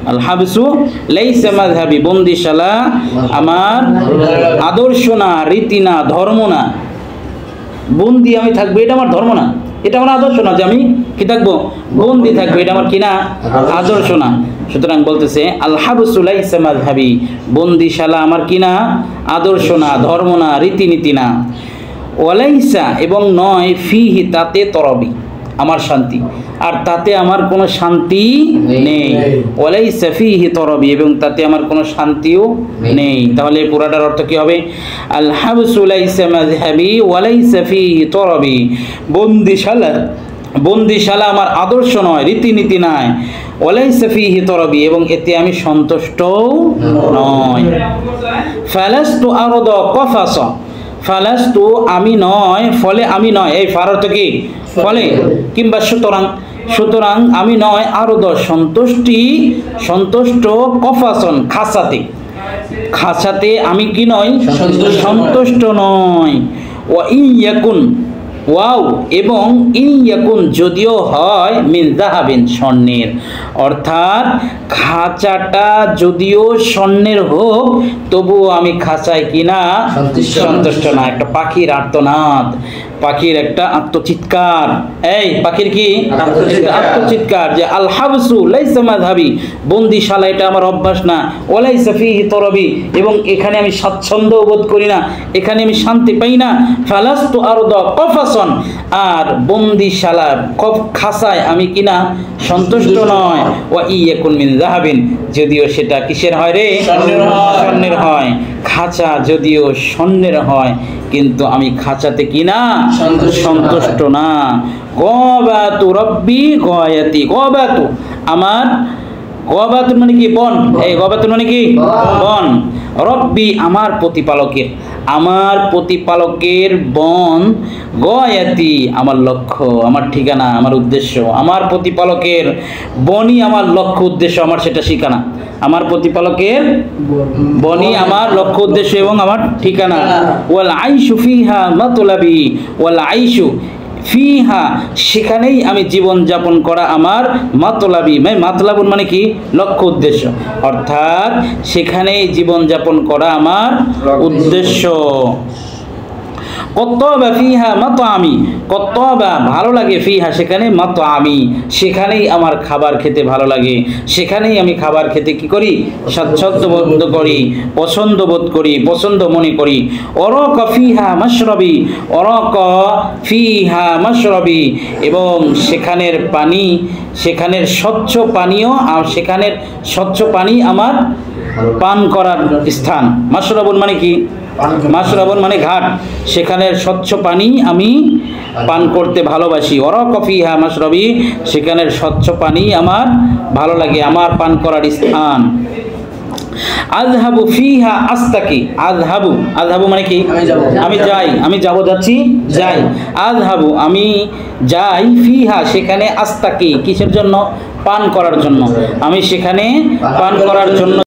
আল হাবসু লাইসা মাযহাবি, বন্দিশালা আমার আদর্শ না, রীতি না, ধর্ম না। বন্দি আমি থাকবো এটা আমার ধর্ম না, এটা আমার আদর্শ না যে আমি কি থাকবো, বন্দি থাকবো, এটা আমার কি না, আদর্শ না। সুতরাং বলতেছে আল হাবসু লাইসা মাযহাবি, বন্দিশালা আমার কি না, আদর্শ না, ধর্ম না, রীতিনীতি না। ওয়ালাইসা এবং নয়, ফিহি তাতে তরবি আমার শান্তি, আর তাতে আমার কোনো শান্তি নেই। ওয়ালাইসা ফিহি তরবি, এবং তাতে আমার কোনো শান্তিও নেই। তাহলে পুরাটার অর্থ কি হবে? আল হাবসু লাইসা মাযহাবি ওয়ালাইসা ফিহি তরবি, বন্দিশালা আমার আদর্শ নয়, রীতিনীতি নাই। ওয়ালাইসা ফিহি তরবি, এবং এতে আমি সন্তুষ্ট নয়। ফালাস্তু আরদা কফাসা, ফালাস্তু আমি নয়, ফলে আমি নয়, এই ফার অর্থ কি, ফলে, কিংবা সুতরাং আমি নয়, আরদ সন্তুষ্ট, কফাসন খাসাতে আমি কি নয়, সন্তুষ্ট নয়। ওয়া ইয়াকুন, ওয়াও এবং ইয়াকুন যদিও হয়, মিন যাহাবিন স্বর্ণের, অর্থাৎ খাঁচাটা যদিও স্বর্ণের হোক তবুও আমি খাঁচায় কিনা সন্তুষ্ট না। একটা পাখির আর্তনাদ, পাখির একটা আত্মচিৎকার, এই পাখির কি আত্মচিৎকার, যে আল হাবসু লাইসা মাযহাবি, বন্দিশালা এটা আমার অভ্যাস না। ওয়ালাইসা ফিহি তরবি, এবং এখানে আমি স্বাচ্ছন্দ্য বোধ করি না, এখানে আমি শান্তি পাই না। ফালাস্তু আরদা কফাসন, আর বন্দিশালা খাসায় আমি কিনা সন্তুষ্ট নয়। ওয়া ইয়াকুন মিন যাহাবিন, যদিও সেটা কিসের হয় রে, স্বর্ণের হয়। খাঁচা যদিও স্বর্ণের হয়, কিন্তু আমি খাঁচাতে কিনা সন্তুষ্ট না। গবাতু রব্বি গয়াতি, গবাতু আমার, গবাতুন মানে কি, বন, এই গবাতুন মানে কি বন। রব্বি আমার প্রতিপালকের বন, গয়াতি আমার লক্ষ্য, আমার ঠিকানা, আমার উদ্দেশ্য। আমার প্রতিপালকের বনই আমার লক্ষ্য উদ্দেশ্য, আমার সেটা ঠিকানা। আমার প্রতিপালকের বনই আমার লক্ষ্য উদ্দেশ্য এবং আমার ঠিকানা। ওয়াল আইশু ফিহা মাতলাবি, ওয়াল আইশু ফিহা সেখানেই আমি জীবন যাপন করা আমার মাতলাবি, মাতলাবুন মানে কি, লক্ষ্য উদ্দেশ্য, অর্থাৎ সেখানেই জীবন যাপন করা আমার উদ্দেশ্য। কত্তবা ফিহা মাতআমি, কত্তবা ভালো লাগে, ফিহা সেখানে, মাতআমি সেখানেই আমার খাবার খেতে ভালো লাগে, সেখানেই আমি খাবার খেতে কি করি, স্বাচ্ছন্দ্য বোধ করি, পছন্দ বোধ করি, পছন্দ মনে করি। অরাকা ফিহা মাশরাবি, অরাকা ফিহা মাশরাবি, এবং সেখানের পানি, সেখানের স্বচ্ছ পানীয়, আর সেখানের স্বচ্ছ পানি আমার পান করার স্থান। মাশরাবুন মানে কি, মাশরাবুন মানে ঘাট, সেখানের স্বচ্ছ পানি আমি পান করতে ভালোবাসি। ওয়ারাকা ফিহা মাশরাবি, সেখানের স্বচ্ছ পানি আমার ভালো লাগে, আমার পান করার স্থান। আযহাবু ফিহা আস্তাকি, আযহাবু মানে কি, আমি যাই, আমি যাচ্ছি, যাই। আযহাবু আমি যাই, ফিহা সেখানে, আস্তাকি কিসের জন্য, পান করার জন্য, আমি সেখানে পান করার জন্য